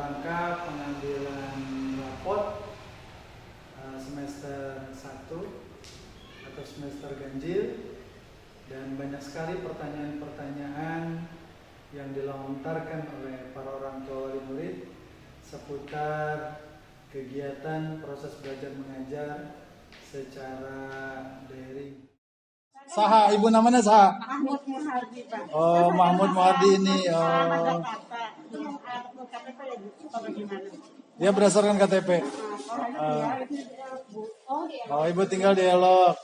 rangka pengambilan rapot semester 1 atau semester ganjil, dan banyak sekali pertanyaan-pertanyaan yang dilontarkan oleh para orang tua wali murid seputar kegiatan proses belajar mengajar secara daring. Saha, ibu namanya Saha? Mahmud Muhardi, Pak. Oh, Mahmud Muhardi ini. Dia berdasarkan KTP. Oh, ibu tinggal di Elok.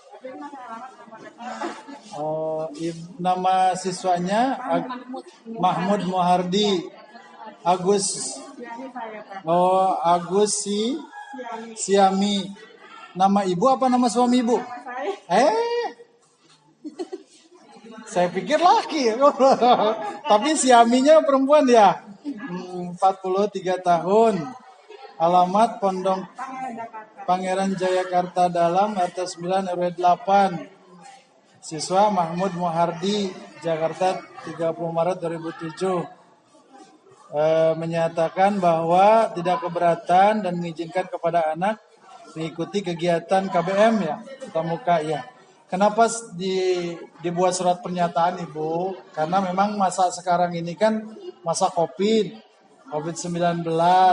Oh, nama siswanya Mahmud Muhardi. Agus. Oh, Agus Siami. Nama ibu apa nama suami ibu? Saya pikir laki. Tapi Siaminya perempuan ya. 43 tahun. Alamat Pondok Pangeran Jayakarta Dalam, RT 9 RW 8. Siswa Mahmud Muhardi, Jakarta, 30 Maret 2007. Menyatakan bahwa tidak keberatan dan mengizinkan kepada anak mengikuti kegiatan KBM ya, pramuka ya. Kenapa dibuat surat pernyataan, Ibu? Karena memang masa sekarang ini kan masa COVID-19,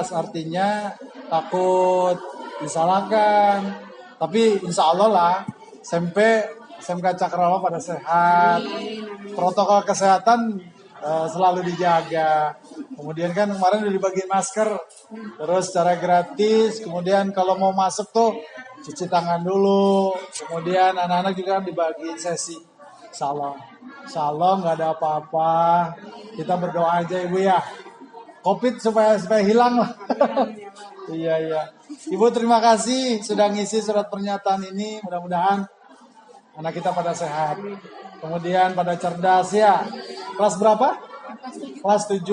artinya takut disalahkan. Tapi insya Allah lah, SMK Cakrawa pada sehat. Protokol kesehatan selalu dijaga. Kemudian kan kemarin udah dibagiin masker, terus secara gratis. Kemudian kalau mau masuk tuh cuci tangan dulu. Kemudian anak-anak juga dibagiin sesi. Insya Allah nggak ada apa-apa. Kita berdoa aja Ibu ya. COVID supaya hilang lah. Iya. Ibu terima kasih sudah ngisi surat pernyataan ini. Mudah-mudahan anak kita pada sehat. Kemudian pada cerdas ya. Kelas berapa? Kelas 7.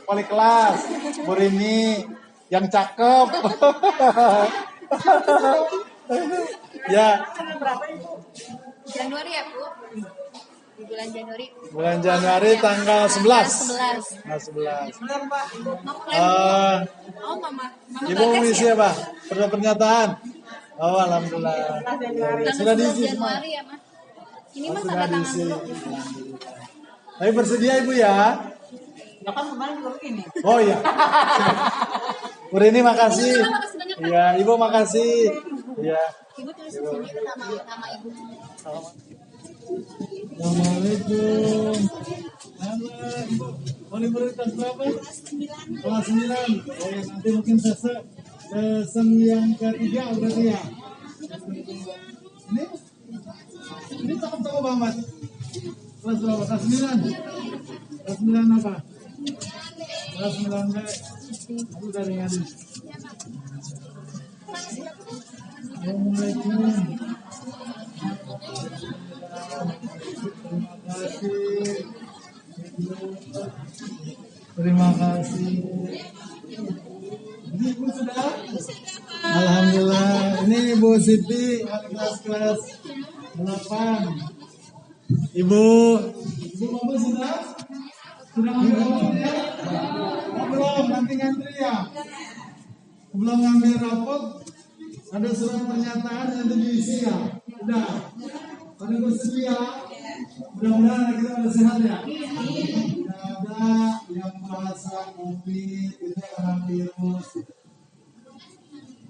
Wali kelas. Bu Rini yang cakep. Ya. Januari ya, Bu? Di bulan Januari. Bulan Januari tanggal 11. 11. Mama Ibu mengisi apa? Perlu pernyataan? Oh, alhamdulillah. Sudah diisi semua. Januari ya, Mas. Ini Mas Sudah ada tangan diisi. dulu. Tapi bersedia Ibu ya? Oh iya. Bu Rini makasih. Iya, Ibu makasih. Iya. Ibu tulis di sini nama Ibu. Assalamualaikum. Nama Ibu, wali murid kelas berapa? Kelas 9. Oh ya, nanti mungkin sesem yang ketiga berarti ya. Ini cakep-cakep banget. Kelas berapa? Kelas 9. Kelas 9 apa? Kelas 9B. Aku dari Ngadi. Assalamualaikum. Terima kasih. Ini Ibu sudah? Alhamdulillah. Ini Ibu Siti, kelas 8. Ibu Mama sudah? Sudah ngambil rapot ya? Belum, nanti ngantri ya? Belum ngambil rapot, ada surat pernyataan yang diisi ya? Udah. Pada bersedia, mudah-mudahan kita pada sehat ya. Tidak ada yang merasa COVID itu karena virus.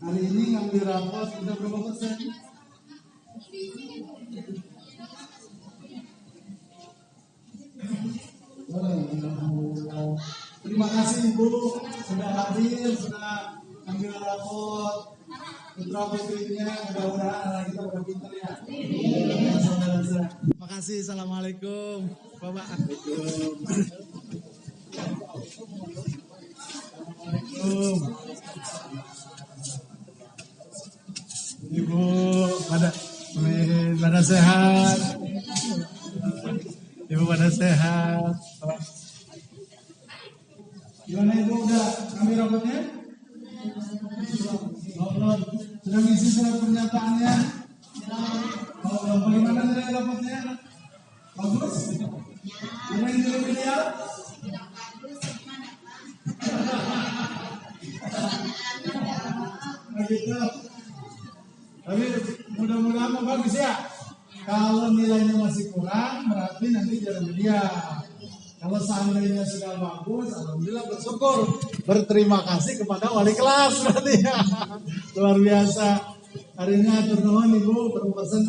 Hari ini ngambil rapot sudah berapa persen? Terima kasih Ibu sudah hadir, sudah ambil rapot. Putra putrinya mudah-mudahan anak kita udah pintar ya. Terima kasih. Assalamualaikum Bapak. Assalamualaikum. Ibu pada sehat. Ibu pada sehat. Gimana Ibu udah ambil rapotnya? Sudah ngisi surat pernyataannya? Bagaimana nilai rapotnya? Bagus? Mana yang lebih ideal? gitu. Tapi mudah-mudahan bagus ya. Kalau nilainya masih kurang, berarti nanti jalan dia. Kalau seandainya sudah bagus, alhamdulillah bersyukur. Berterima kasih kepada wali kelas berarti ya. Luar biasa. Hari ini atur nuhun Ibu berpesan.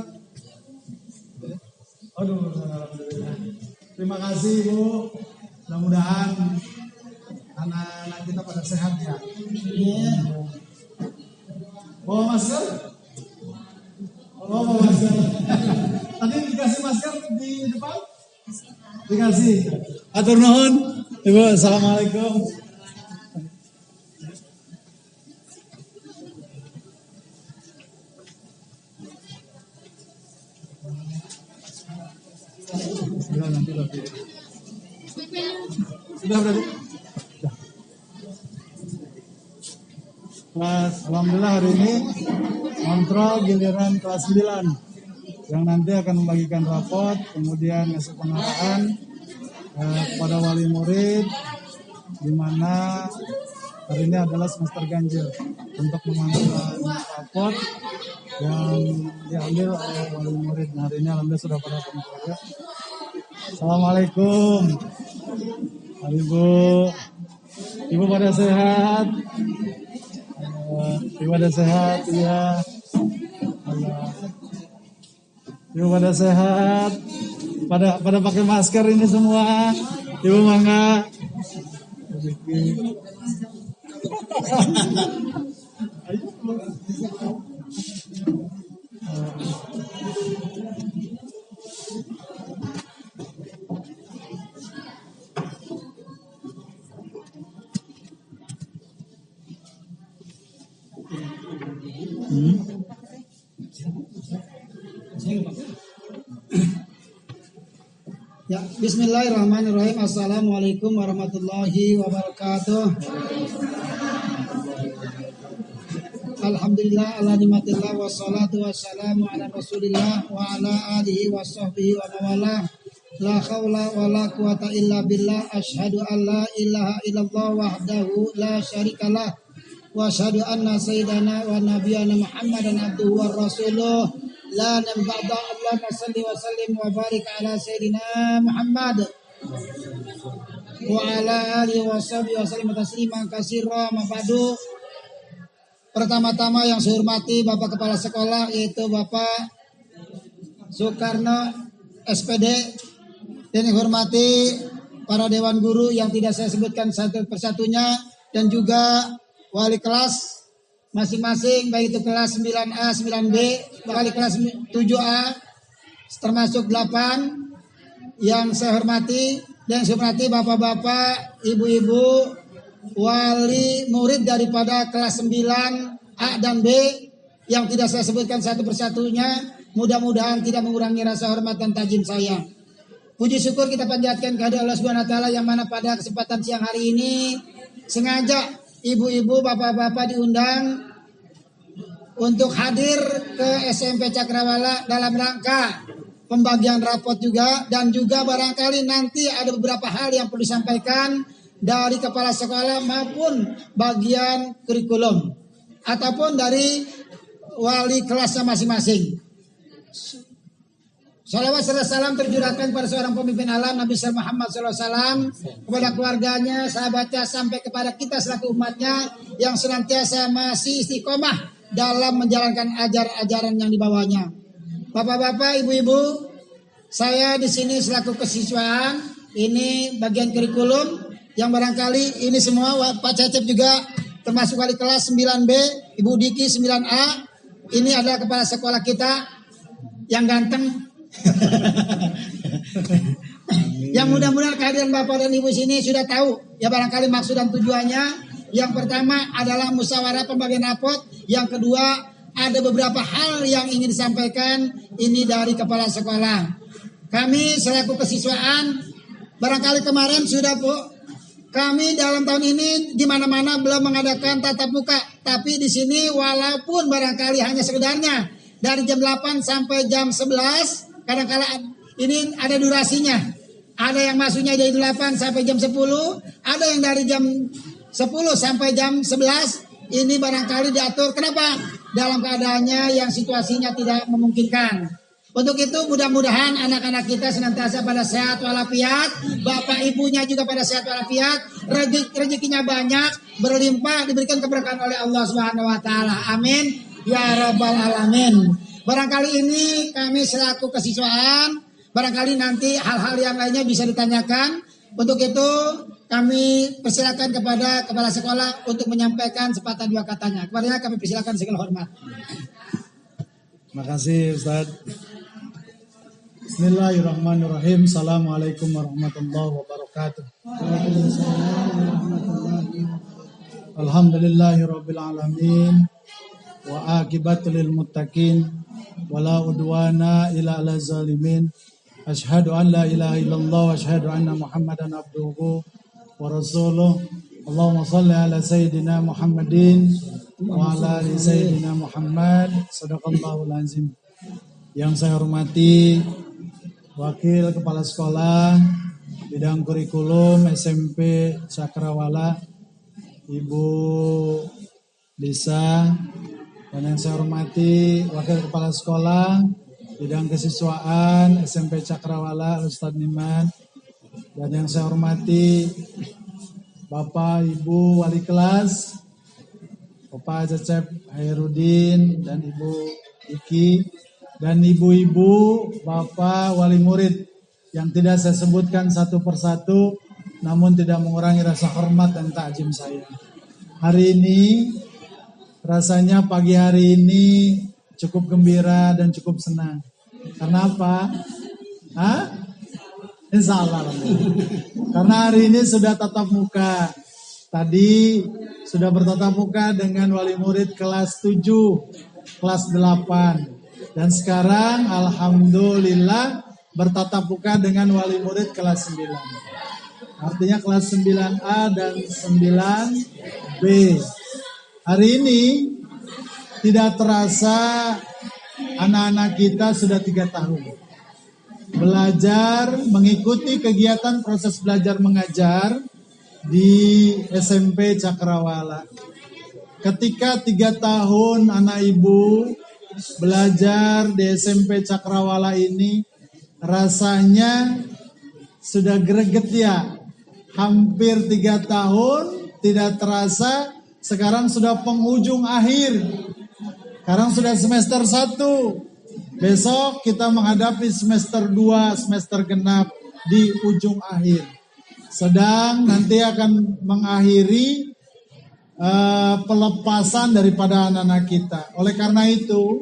Aduh, alhamdulillah. Terima kasih Ibu. Mudah-mudahan anak-anak kita pada sehat ya. Bawa masker? Bawa masker. Tadi dikasih masker di depan? Dikasih. Atur nuhun. Ibu, assalamualaikum. Sudah nanti lagi. Sudah berarti. Kelas, alhamdulillah hari ini kontrol giliran kelas 9 yang nanti akan membagikan rapot, kemudian ngasih pengarahan kepada wali murid, di mana hari ini adalah semester ganjil untuk mengambil rapot yang diambil oleh wali murid. Nah, hari ini alhamdulillah sudah pada kumpul ya. Assalamualaikum. Ibu pada sehat? Ibu pada sehat ya. Ibu pada sehat. Pada pakai masker ini semua. Ibu mangga. Ya, bismillahirrahmanirrahim. Assalamualaikum warahmatullahi wabarakatuh. Alhamdulillah ala nimatillah wassalatu wassalamu ala rasulillah wa ala alihi wa sahbihi wa mawala. La khawla wa la quwata illa billah. Ashhadu an la ilaha illallah wahdahu la syarikalah. Wa ashhadu anna sayyidana wa nabiyana Muhammadan abduhu wa rasuluh. La naba'da. Allahumma salli wa sallim wa barik ala sayyidina Muhammad wa ala alihi wa sahbihi wa sallim tasliman katsira. Mabadu. Pertama-tama yang saya hormati Bapak Kepala Sekolah, yaitu Bapak Soekarno SPD, dan yang hormati para dewan guru yang tidak saya sebutkan satu persatunya, dan juga wali kelas masing-masing, baik itu kelas 9A, 9B, wali kelas 7A, termasuk 8 yang saya hormati, dan saya hormati bapak-bapak, ibu-ibu, wali murid daripada kelas 9A dan B yang tidak saya sebutkan satu persatunya. Mudah-mudahan tidak mengurangi rasa hormat dan tajim saya. Puji syukur kita panjatkan kehadirat Allah Subhanahu wa taala, yang mana pada kesempatan siang hari ini sengaja ibu-ibu, bapak-bapak diundang untuk hadir ke SMP Cakrawala dalam rangka pembagian rapot juga, dan juga barangkali nanti ada beberapa hal yang perlu disampaikan dari kepala sekolah maupun bagian kurikulum ataupun dari wali kelasnya masing-masing. Salawat serta salam tercurahkan pada seorang pemimpin alam, Nabi Muhammad SAW, kepada keluarganya, sahabatnya, sampai kepada kita selaku umatnya yang senantiasa masih istiqomah dalam menjalankan ajaran-ajaran yang dibawanya. Bapak-bapak, ibu-ibu, saya di sini selaku kesiswaan, ini bagian kurikulum yang barangkali ini semua Pak Cecep juga termasuk wali kelas 9B, Ibu Diki 9A, ini adalah kepala sekolah kita yang ganteng. Yang mudah-mudahan kehadiran Bapak dan Ibu sini sudah tahu ya barangkali maksud dan tujuannya. Yang pertama adalah musyawarah pembagian rapot. Yang kedua ada beberapa hal yang ingin disampaikan ini dari kepala sekolah. Kami selaku kesiswaan barangkali kemarin sudah kami dalam tahun ini di mana-mana belum mengadakan tatap muka, tapi di sini walaupun barangkali hanya sekedarnya dari jam 8 sampai jam 11. Kadang-kadang ini ada durasinya. Ada yang masuknya dari 8 sampai jam 10. Ada yang dari jam 10 sampai jam 11. ini barangkali diatur. Kenapa? Dalam keadaannya yang situasinya tidak memungkinkan. Untuk itu mudah-mudahan anak-anak kita senantiasa pada sehat walafiat, bapak ibunya juga pada sehat walafiat, rezekinya banyak, berlimpah, diberikan keberkahan oleh Allah Subhanahu wa taala. Amin ya rabbal alamin. Barangkali ini kami selaku kesiswaan, barangkali nanti hal-hal yang lainnya bisa ditanyakan. Untuk itu kami persilakan kepada kepala sekolah untuk menyampaikan sepatah dua katanya. Kepadanya kami persilakan segala hormat. Terima kasih Ustaz. Bismillahirrahmanirrahim. Assalamualaikum warahmatullahi wabarakatuh. Alhamdulillahirabbil alamin wa aqibatu lil muttaqin wala udwana illa 'alal zalimin. Asyhadu an la ilaha illallah wa asyhadu anna Muhammadan abduhu wa rasuluh. Allahumma shalli ala sayyidina Muhammadin wa ala ali sayyidina Muhammad. Shadaqallahul azim. Yang saya hormati Wakil Kepala Sekolah Bidang Kurikulum SMP Cakrawala, Ibu Lisa, dan yang saya hormati Wakil Kepala Sekolah Bidang Kesiswaan SMP Cakrawala Ustadz Niman, dan yang saya hormati Bapak Ibu Wali Kelas, Bapak Cecep Hairudin dan Ibu Iki, dan ibu-ibu, bapak, wali murid yang tidak saya sebutkan satu persatu, namun tidak mengurangi rasa hormat dan takjim saya. Hari ini, rasanya pagi hari ini cukup gembira dan cukup senang. Karena apa? Insya Allah. Karena hari ini sudah tatap muka. Tadi sudah bertatap muka dengan wali murid kelas 7, kelas 8. Dan sekarang alhamdulillah bertatap muka dengan wali murid kelas 9. Artinya kelas 9A dan 9B. Hari ini tidak terasa anak-anak kita sudah 3 tahun belajar, mengikuti kegiatan proses belajar mengajar di SMP Cakrawala. Ketika 3 tahun anak ibu belajar di SMP Cakrawala ini, rasanya sudah greget ya. Hampir 3 tahun, tidak terasa sekarang sudah penghujung akhir. Sekarang sudah semester 1. Besok kita menghadapi semester 2, semester genap di ujung akhir. Sedang nanti akan mengakhiri pelepasan daripada anak-anak kita. Oleh karena itu,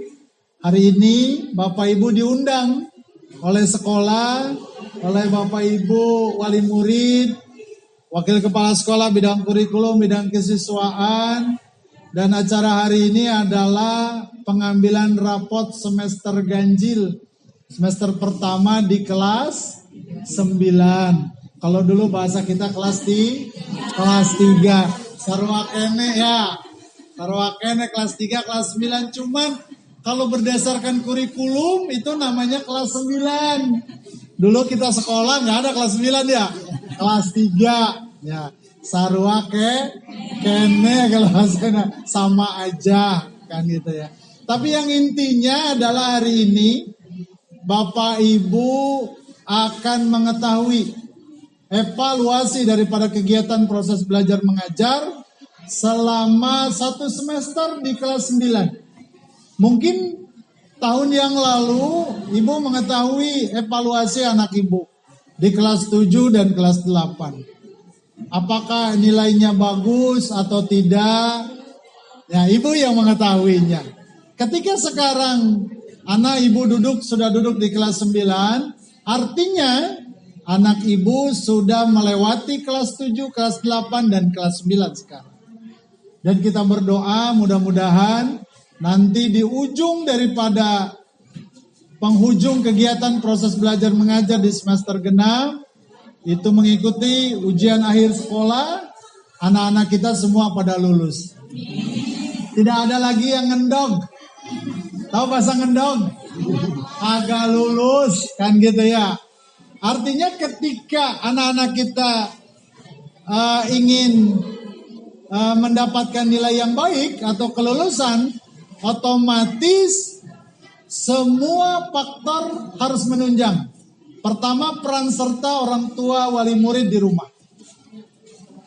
hari ini Bapak Ibu diundang oleh sekolah, oleh Bapak Ibu wali murid, Wakil Kepala Sekolah Bidang Kurikulum, Bidang Kesiswaan, dan acara hari ini adalah pengambilan rapot semester ganjil, semester pertama di kelas 9. Kalau dulu bahasa kita kelas 3. Sarwakene ya, Sarwakene kelas 3, kelas 9. Cuman kalau berdasarkan kurikulum itu namanya kelas 9. Dulu kita sekolah nggak ada kelas 9 ya, kelas 3 ya. Sarwakene kalau bahasanya sama aja kan gitu ya. Tapi yang intinya adalah hari ini Bapak Ibu akan mengetahui evaluasi daripada kegiatan proses belajar mengajar selama 1 semester di kelas 9. Mungkin tahun yang lalu Ibu mengetahui evaluasi anak Ibu di kelas 7 dan kelas 8. Apakah nilainya bagus atau tidak? Ya, Ibu yang mengetahuinya. Ketika sekarang anak Ibu sudah duduk di kelas 9, artinya anak Ibu sudah melewati kelas 7, kelas 8, dan kelas 9 sekarang. Dan kita berdoa mudah-mudahan nanti di ujung daripada penghujung kegiatan proses belajar mengajar di semester genap, itu mengikuti ujian akhir sekolah, anak-anak kita semua pada lulus. Tidak ada lagi yang ngendog. Tahu bahasa ngendog? Agak lulus, kan gitu ya. Artinya ketika anak-anak kita ingin mendapatkan nilai yang baik atau kelulusan, otomatis semua faktor harus menunjang. Pertama, peran serta orang tua wali murid di rumah.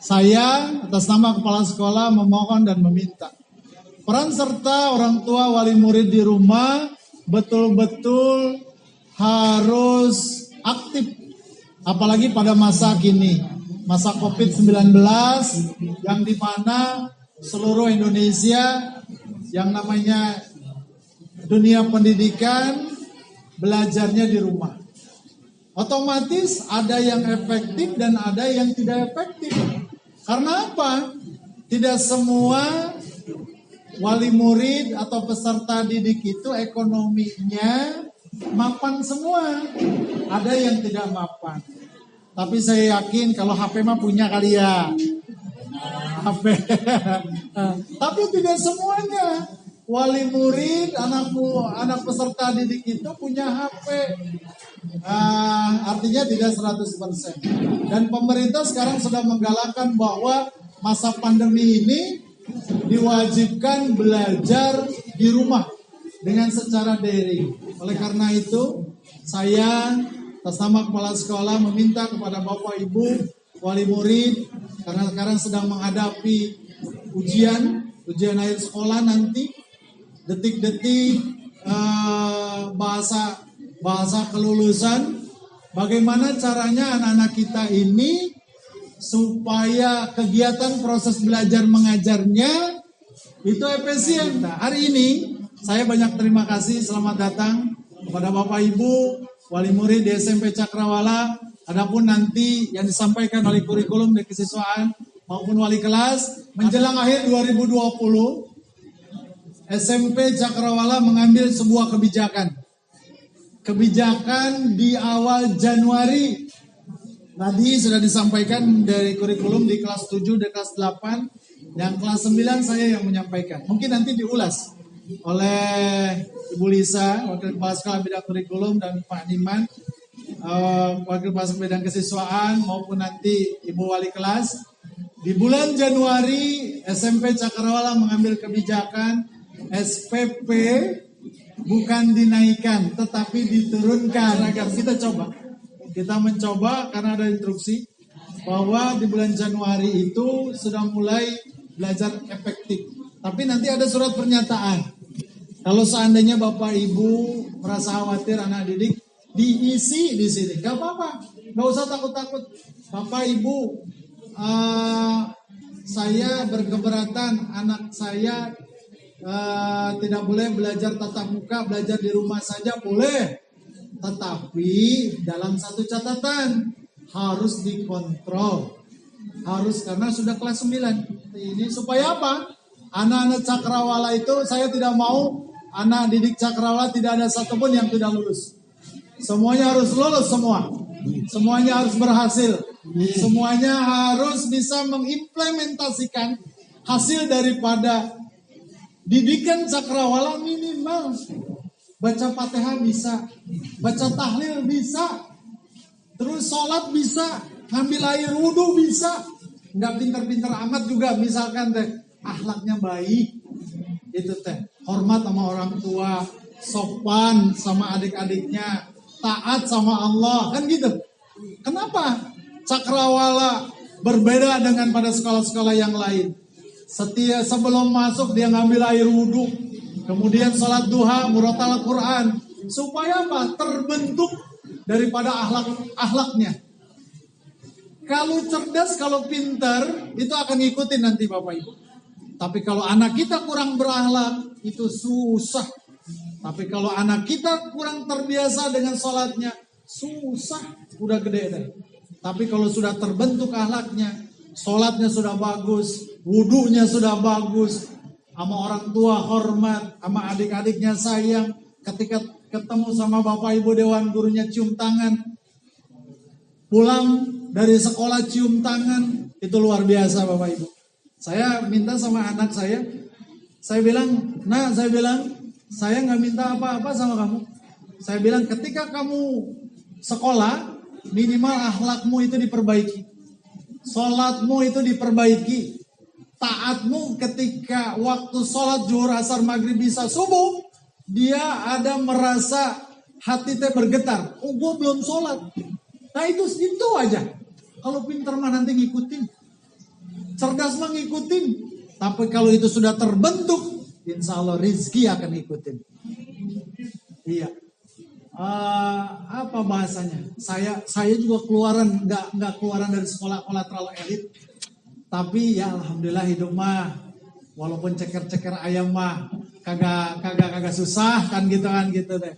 Saya atas nama kepala sekolah memohon dan meminta peran serta orang tua wali murid di rumah betul-betul harus aktif. Apalagi pada masa kini, masa COVID-19 yang dimana seluruh Indonesia yang namanya dunia pendidikan belajarnya di rumah. Otomatis ada yang efektif dan ada yang tidak efektif. Karena apa? Tidak semua wali murid atau peserta didik itu ekonominya mapan semua. Ada yang tidak mapan. Tapi saya yakin kalau HP mah punya kali ya. HP. Tapi tidak semuanya. Wali murid, anak peserta didik itu punya HP. Artinya tidak 100%. Dan pemerintah sekarang sudah menggalakkan bahwa masa pandemi ini diwajibkan belajar di rumah dengan secara daring. Oleh karena itu, saya atas nama kepala sekolah meminta kepada Bapak Ibu wali murid, karena sekarang sedang menghadapi ujian akhir sekolah nanti, detik-detik bahasa kelulusan, bagaimana caranya anak-anak kita ini supaya kegiatan proses belajar mengajarnya itu efisien. Nah, hari ini saya banyak terima kasih, selamat datang kepada Bapak Ibu wali murid di SMP Cakrawala. Adapun nanti yang disampaikan oleh kurikulum dan kesiswaan maupun wali kelas menjelang akhir 2020, SMP Cakrawala mengambil sebuah kebijakan di awal Januari. Tadi sudah disampaikan dari kurikulum di kelas 7 dan kelas 8, yang kelas 9 saya yang menyampaikan. Mungkin nanti diulas oleh Ibu Lisa, Wakil Kepala Sekolah Bidang Kurikulum, dan Pak Niman, Wakil Kepala Sekolah Bidang Kesiswaan, maupun nanti Ibu Wali Kelas. Di bulan Januari SMP Cakrawala mengambil kebijakan SPP bukan dinaikkan tetapi diturunkan. Agar kita mencoba karena ada instruksi bahwa di bulan Januari itu sudah mulai belajar efektif. Tapi nanti ada surat pernyataan. Kalau seandainya Bapak Ibu merasa khawatir anak didik, diisi di sini. Gak apa-apa, gak usah takut-takut. Bapak Ibu, saya berkeberatan anak saya tidak boleh belajar tatap muka, belajar di rumah saja boleh. Tetapi dalam satu catatan, harus dikontrol. Harus, karena sudah kelas 9. Ini supaya apa? Anak-anak Cakrawala itu, saya tidak mau anak didik Cakrawala tidak ada satupun yang tidak lulus. Semuanya harus lulus semua. Semuanya harus berhasil. Semuanya harus bisa mengimplementasikan hasil daripada didikan Cakrawala minimal. Baca Fatihah bisa, baca tahlil bisa, terus sholat bisa, ngambil air wudhu bisa. Nggak pintar-pintar amat juga, misalkan teh akhlaknya baik, itu teh hormat sama orang tua, sopan sama adik-adiknya, taat sama Allah, kan gitu. Kenapa Cakrawala berbeda dengan pada sekolah-sekolah yang lain? Sebelum masuk dia ngambil air wudhu, kemudian sholat duha, murotal Quran, supaya apa? Terbentuk daripada akhlaknya. Kalau cerdas, kalau pintar, itu akan ngikutin nanti Bapak Ibu. Tapi kalau anak kita kurang berakhlak, itu susah. Tapi kalau anak kita kurang terbiasa dengan sholatnya, susah, udah gede deh. Tapi kalau sudah terbentuk akhlaknya, sholatnya sudah bagus, wudhunya sudah bagus, sama orang tua hormat, sama adik-adiknya sayang, ketika ketemu sama Bapak Ibu Dewan Gurunya cium tangan, pulang dari sekolah cium tangan, itu luar biasa Bapak Ibu. Saya minta sama anak saya bilang, saya nggak minta apa-apa sama kamu. Saya bilang ketika kamu sekolah, minimal akhlakmu itu diperbaiki, sholatmu itu diperbaiki, taatmu ketika waktu sholat zuhur, asar, maghrib, bisa subuh, dia ada merasa hati teh bergetar. Oh, gue belum sholat. Nah itu aja. Kalau pinter mah nanti ngikutin. Cerdas mah ngikutin. Tapi kalau itu sudah terbentuk, insya Allah rizki akan ngikutin. Iya. Apa bahasanya? Saya juga keluaran nggak keluaran dari sekolah terlalu elit. Tapi ya alhamdulillah hidup mah walaupun ceker-ceker ayam mah kagak susah kan gitu deh.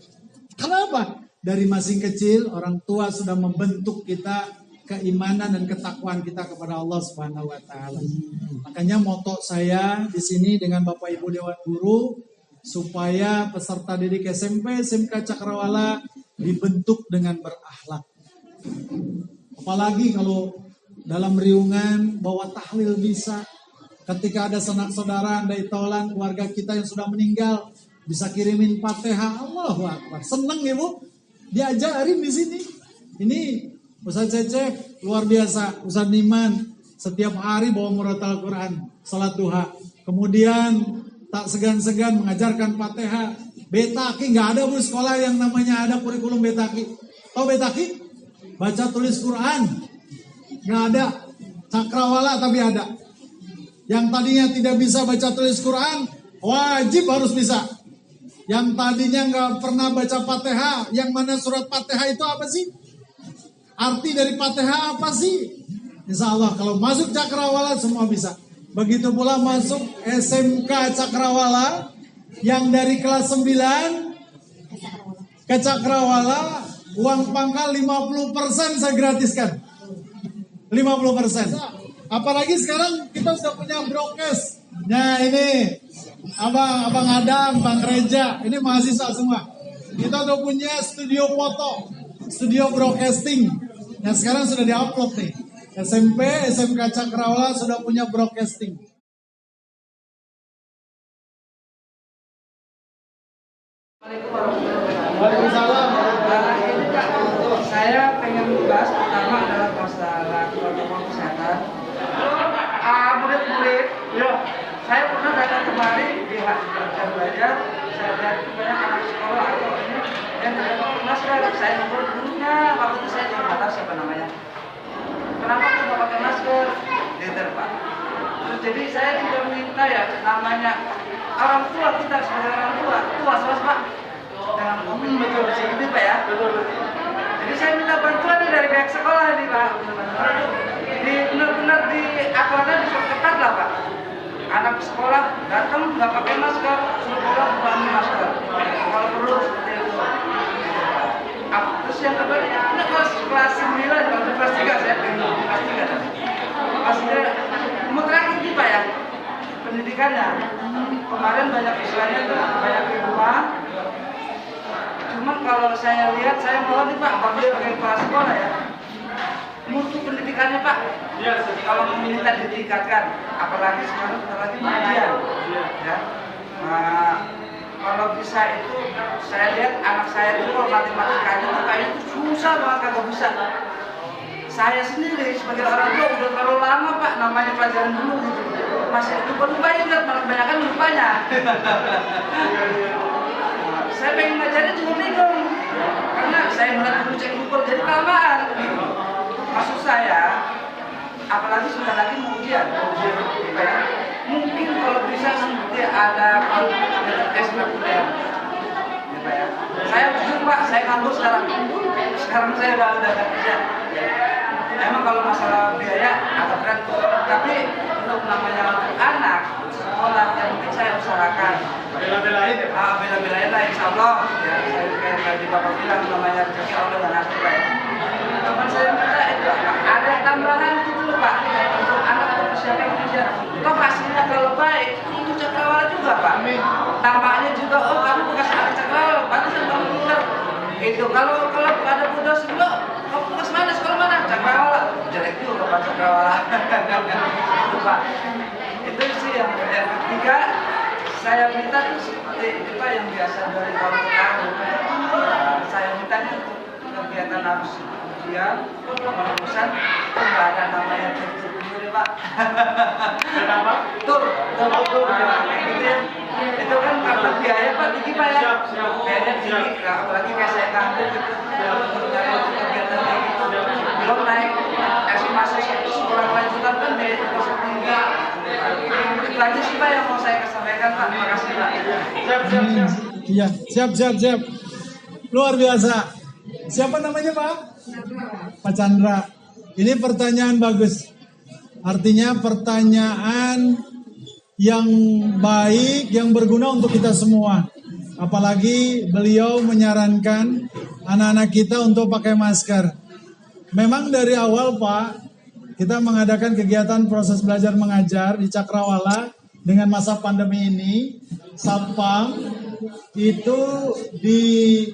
Kenapa? Dari masing kecil orang tua sudah membentuk kita keimanan dan ketakwaan kita kepada Allah Subhanahu wa taala. Makanya moto saya di sini dengan Bapak Ibu Dewan Guru supaya peserta didik SMP, SMK Cakrawala dibentuk dengan berakhlak. Apalagi kalau dalam riungan bawa tahlil bisa. Ketika ada sanak saudara, andai taulan keluarga kita yang sudah meninggal, bisa kirimin Fatihah. Allahu Akbar. Seneng ya Bu, diajarin di sini. Ini Ustaz Cecep luar biasa, Ustaz Niman setiap hari bawa murotal Quran, salat duha. Kemudian tak segan-segan mengajarkan Fatihah. Betaki nggak ada Bu sekolah yang namanya ada kurikulum Betaki. Tahu Betaki? Baca tulis Quran. Nggak ada. Cakrawala tapi ada. Yang tadinya tidak bisa baca tulis Quran, wajib harus bisa. Yang tadinya nggak pernah baca Fatihah, yang mana surat Fatihah itu apa sih? Arti dari Fatihah apa sih? Insya Allah kalau masuk Cakrawala semua bisa. Begitu pula masuk SMK Cakrawala, yang dari kelas 9 ke Cakrawala, uang pangkal 50% saya gratiskan. 50%. Apalagi sekarang kita sudah punya brokes. Nah ini Abang Adam, Bang Reja, ini mahasiswa semua. Kita udah punya studio foto, studio broadcasting. Yang sekarang sudah diupload nih. SMP, SMK Cakrawala sudah punya broadcasting. Waalaikumsalam. Ini Pak, saya pengen bahas pertama adalah masalah protokol kesehatan. Murid-murid, saya pernah datang kemari di jam belajar, saya lihat banyak anak sekolah atau ini yang tidak pakai masker. Saya ngobrol gurunya, waktu itu saya tidak tahu siapa namanya. Kenapa tidak pakai masker? Gitu Pak. Terus jadi saya juga minta ya, namanya orang tua kita sebagai orang tua, was-was Pak. Dengan COVID betul ini Pak ya. Betul. Jadi saya minta bantuan dari pihak sekolah nih Pak. Benar-benar di aturannya disuruh ketat lah Pak. Anak sekolah datang nggak pakai masker, sekolah bukan masker. Kalau perlu seperti itu. Terus yang kedua, ini kelas 9, kalau kelas 3 saya pengen kelas 3 kan. Kelas 3, mau terakhir nih Pak ya, pendidikannya. Kemarin banyak istilahnya itu banyak di rumah. Cuman kalau saya lihat, saya mau nih Pak, kalau sebagai kepala sekolah ya, mutu pendidikannya Pak. Kalau minta ditingkatkan, apalagi sekarang kita lagi ujian, ya. Kalau bisa itu, saya lihat anak saya dulu kalau matematikanya tuh kayaknya susah banget kagak bisa. Saya sendiri sebagai orang tua udah terlalu lama Pak, namanya pelajaran dulu gitu. Masih lupa ingat, malah kebanyakan lupanya. Saya pengen ngajarin juga bingung, karena saya melihat dulu cek ukur jadi kelamaan. Maksud saya, apalagi sudah lagi mau ujian. Mungkin kalau bisa nanti ada ekstrakurikuler, gitu ya. Saya jujur Pak, saya nganggur sekarang. Sekarang saya udah gak kerja. Emang kalau masalah biaya agak berat, tapi untuk namanya anak sekolah yang mungkin saya usahakan. Bela-belain ya Pak? Bela-belain lah insya Allah. Ya, saya kayak tadi Bapak bilang namanya rezeki Allah yang ngatur Pak. Teman saya minta itu ada tambahan gitu loh Pak untuk anak persiapan kerja. Toh hasilnya kalau baik itu Cakrawala juga Pak. Tampaknya juga kamu bekas anak Cakrawala, pantesan kamu pintar. Itu kalau ada bodoh sebelum kamu bekas mana sekolah mana Cakrawala. Jelek juga Pak Cakrawala. Itu Pak. Itu sih yang ketiga. Saya minta seperti itu Pak yang biasa dari tahun ke tahun. Saya minta untuk kegiatan habis ujian, pengurusan, nggak ada namanya tertutup Pak. Tur. Gitu ya. Itu kan karena biaya Pak tinggi Pak ya. Biayanya tinggi, apalagi kayak saya kampung gitu. Untuk kegiatan kayak gitu. Belum naik estimasi sekolah lanjutan kan biayanya masih tinggi. Itu aja sih Pak yang mau saya sampaikan Pak. Terima kasih Pak. Iya, siap. Luar biasa. Siapa namanya Pak? Pak Chandra. Ini pertanyaan bagus. Artinya pertanyaan yang baik, yang berguna untuk kita semua. Apalagi beliau menyarankan anak-anak kita untuk pakai masker. Memang dari awal Pak, kita mengadakan kegiatan proses belajar mengajar di Cakrawala dengan masa pandemi ini. Sampang itu di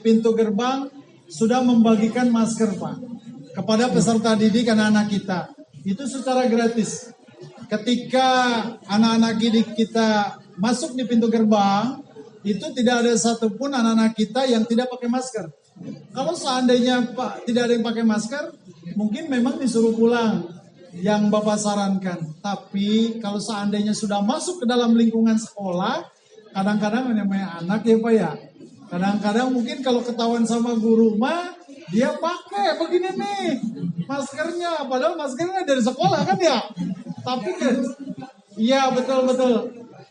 pintu gerbang sudah membagikan masker Pak kepada peserta didik anak-anak kita. Itu secara gratis. Ketika anak-anak didik kita masuk di pintu gerbang, itu tidak ada satupun anak-anak kita yang tidak pakai masker. Kalau seandainya Pak tidak ada yang pakai masker, mungkin memang disuruh pulang yang Bapak sarankan. Tapi kalau seandainya sudah masuk ke dalam lingkungan sekolah, kadang-kadang namanya anak ya Pak ya. Kadang-kadang mungkin kalau ketahuan sama guru mah, dia pakai begini nih maskernya. Padahal maskernya dari sekolah kan ya. Tapi kan, iya betul.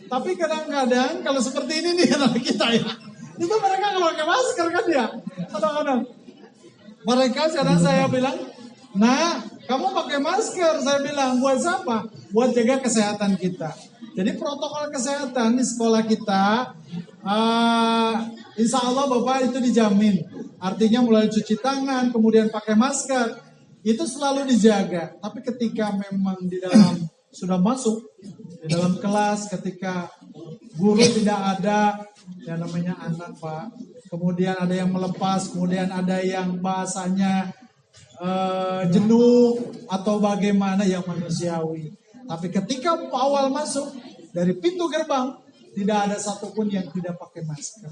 Tapi kadang-kadang kalau seperti ini nih anak kita ya, itu mereka kalau pakai masker kan ya. Kadang-kadang mereka kadang saya bilang, nah kamu pakai masker. Saya bilang, buat siapa? Buat jaga kesehatan kita. Jadi protokol kesehatan di sekolah kita, insya Allah Bapak itu dijamin. Artinya mulai cuci tangan, kemudian pakai masker, itu selalu dijaga. Tapi ketika memang di dalam sudah masuk, di dalam kelas, ketika guru tidak ada, yang namanya anak Pak, kemudian ada yang melepas, kemudian ada yang bahasanya jenuh atau bagaimana yang manusiawi. Tapi ketika awal masuk dari pintu gerbang, tidak ada satupun yang tidak pakai masker.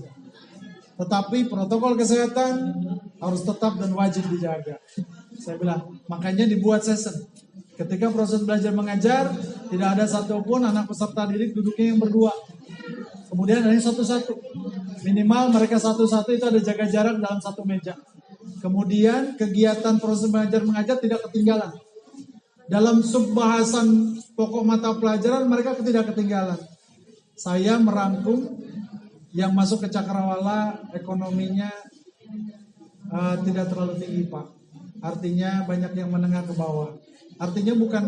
Tetapi protokol kesehatan harus tetap dan wajib dijaga. Saya bilang, makanya dibuat session. Ketika proses belajar mengajar, tidak ada satupun anak peserta didik duduknya yang berdua. Kemudian ada yang satu-satu. Minimal mereka satu-satu itu ada jaga jarak dalam satu meja. Kemudian kegiatan proses belajar mengajar tidak ketinggalan. Dalam subbahasan pokok mata pelajaran mereka tidak ketinggalan. Saya merangkum yang masuk ke Cakrawala ekonominya tidak terlalu tinggi Pak. Artinya banyak yang menengah ke bawah. Artinya bukan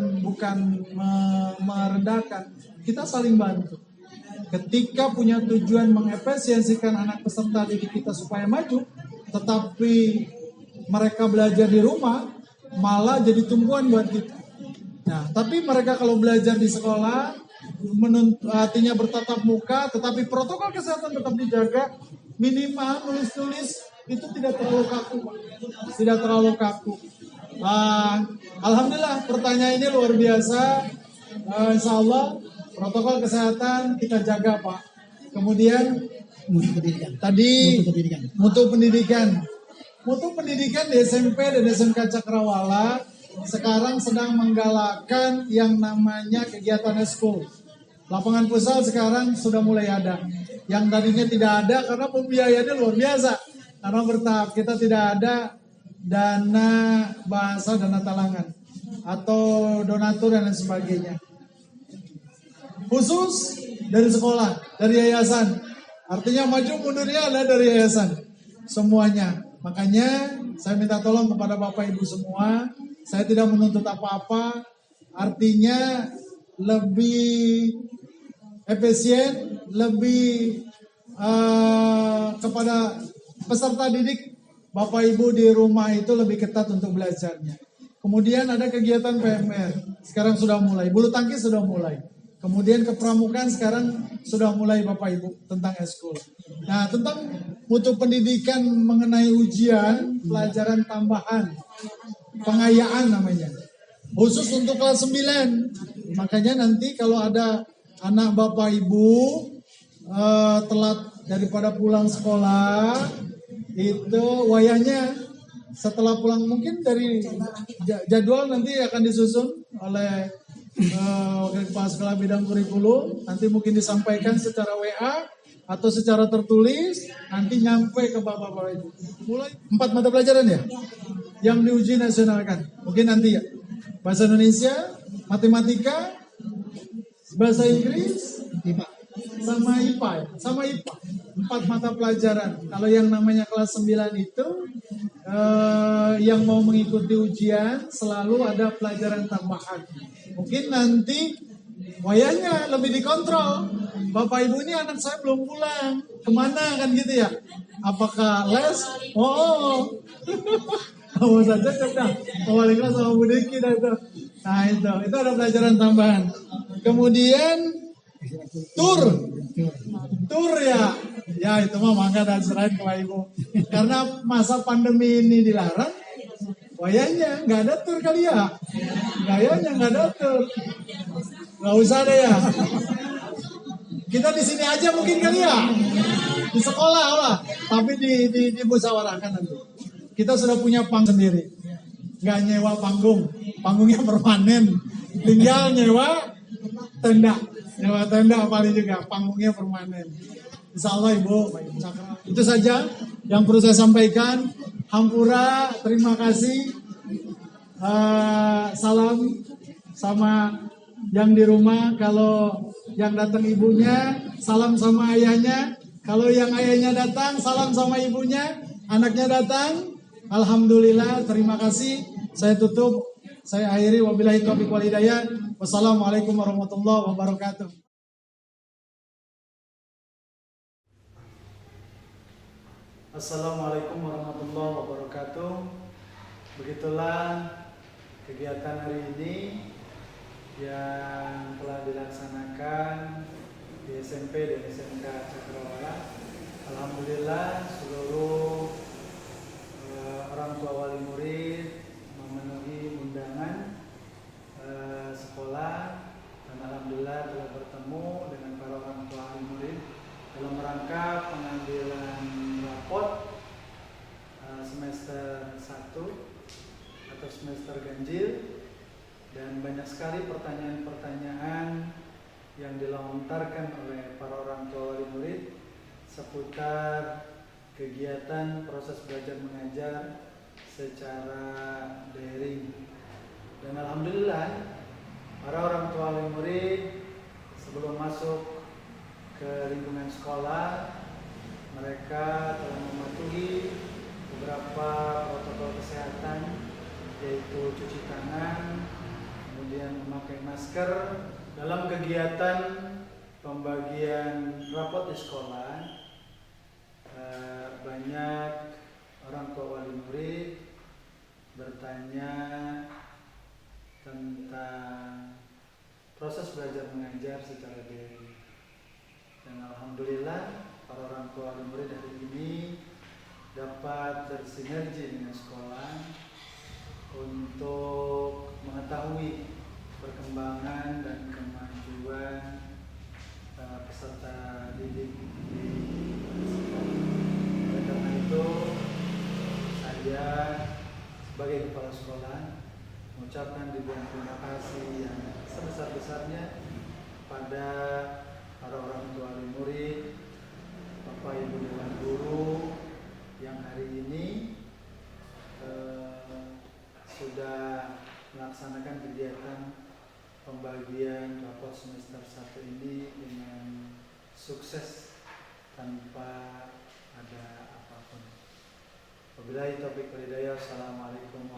merendahkan. Kita saling bantu. Ketika punya tujuan mengefisiensikan anak peserta didik kita supaya maju, tetapi mereka belajar di rumah malah jadi tumpuan buat kita. Nah, tapi mereka kalau belajar di sekolah, artinya bertatap muka, tetapi protokol kesehatan tetap dijaga, minimal nulis-nulis itu tidak terlalu kaku, Pak. Tidak terlalu kaku. Alhamdulillah pertanyaan ini luar biasa. Insya Allah protokol kesehatan kita jaga Pak. Kemudian mutu pendidikan di SMP dan SMK Cakrawala sekarang sedang menggalakkan yang namanya kegiatan eskul. Lapangan futsal sekarang sudah mulai ada. Yang tadinya tidak ada karena pembiayaannya luar biasa. Karena bertahap kita tidak ada dana bahasa, dana talangan atau donatur dan lain sebagainya. Khusus dari sekolah, dari yayasan. Artinya maju mundurnya adalah dari yayasan. Semuanya. Makanya saya minta tolong kepada Bapak Ibu semua. Saya tidak menuntut apa-apa. Artinya lebih efisien, lebih kepada peserta didik. Bapak Ibu di rumah itu lebih ketat untuk belajarnya. Kemudian ada kegiatan PMR. Sekarang sudah mulai. Bulu tangkis sudah mulai. Kemudian kepramukaan sekarang sudah mulai Bapak Ibu tentang eskul. Nah, tentang mutu pendidikan mengenai ujian, pelajaran tambahan, pengayaan namanya. Khusus untuk kelas 9. Makanya nanti kalau ada anak Bapak Ibu telat daripada pulang sekolah, itu wayahnya setelah pulang mungkin dari jadwal nanti akan disusun oleh Wakil Kepala Sekolah Bidang Kurikulum, nanti mungkin disampaikan secara WA atau secara tertulis, nanti nyampe ke Bapak-Bapak Ibu. Mulai 4 mata pelajaran ya? Yang diuji nasionalkan. Mungkin nanti ya. Bahasa Indonesia, matematika, bahasa Inggris, sama IPA ya? Sama IPA. 4 mata pelajaran. Kalau yang namanya kelas 9 itu, yang mau mengikuti ujian selalu ada pelajaran tambahan. Mungkin nanti wayanya lebih dikontrol. Bapak Ibu ini anak saya belum pulang. Kemana kan gitu ya? Apakah les? Oh. Kamu saja dah. Wali kelas sama Bu Diki dah itu. Nah itu ada pelajaran tambahan. Kemudian tur ya. Ya itu mah mangga dan serahin ke Bapak Ibu. Karena masa pandemi ini dilarang, wayanya nggak ada tur kali ya. Gayanya nggak ada tur. Nggak usah deh ya. Kita di sini aja mungkin kali ya. Di sekolah lah. Tapi di musyawarahkan nanti. Kita sudah punya panggung sendiri. Nggak nyewa panggung. Panggungnya permanen. Tinggal nyewa tenda. Nyewa tenda paling juga. Panggungnya permanen. Insya Allah Ibu. Itu saja yang perlu saya sampaikan. Hampura, terima kasih. Salam sama yang di rumah. Kalau yang datang ibunya, salam sama ayahnya. Kalau yang ayahnya datang, salam sama ibunya. Anaknya datang, alhamdulillah, terima kasih. Saya tutup, saya akhiri. Wabillahi taufiq wal hidayah. Wassalamualaikum warahmatullahi wabarakatuh. Assalamualaikum warahmatullahi wabarakatuh. Begitulah kegiatan hari ini yang telah dilaksanakan di SMP dan SMK Cakrawala. Alhamdulillah seluruh orang tua wali murid memenuhi undangan sekolah, dan alhamdulillah telah bertemu dengan para orang tua wali murid dalam rangka pengambilan rapot semester 1 atau semester ganjil. Dan banyak sekali pertanyaan-pertanyaan yang dilontarkan oleh para orang tua wali murid seputar kegiatan proses belajar mengajar secara daring. Dan alhamdulillah para orang tua wali murid sebelum masuk ke lingkungan sekolah, mereka telah mematuhi beberapa protokol kesehatan, yaitu cuci tangan, kemudian memakai masker. Dalam kegiatan pembagian rapot di sekolah, banyak orang tua wali murid bertanya tentang proses belajar mengajar secara daring. Dan alhamdulillah para orang tua wali murid hari ini dapat bersinergi dengan sekolah untuk mengetahui perkembangan dan kemajuan peserta didik di sekolah. Oleh karena itu, saya sebagai kepala sekolah mengucapkan ribuan terima kasih yang sebesar-besarnya pada para orang tua wali murid, Bapak Ibu Dewan Guru yang hari ini sudah melaksanakan kegiatan pembagian rapot semester 1 ini dengan sukses tanpa ada apapun. Wabillahi taufiq wal hidayah. Assalamualaikum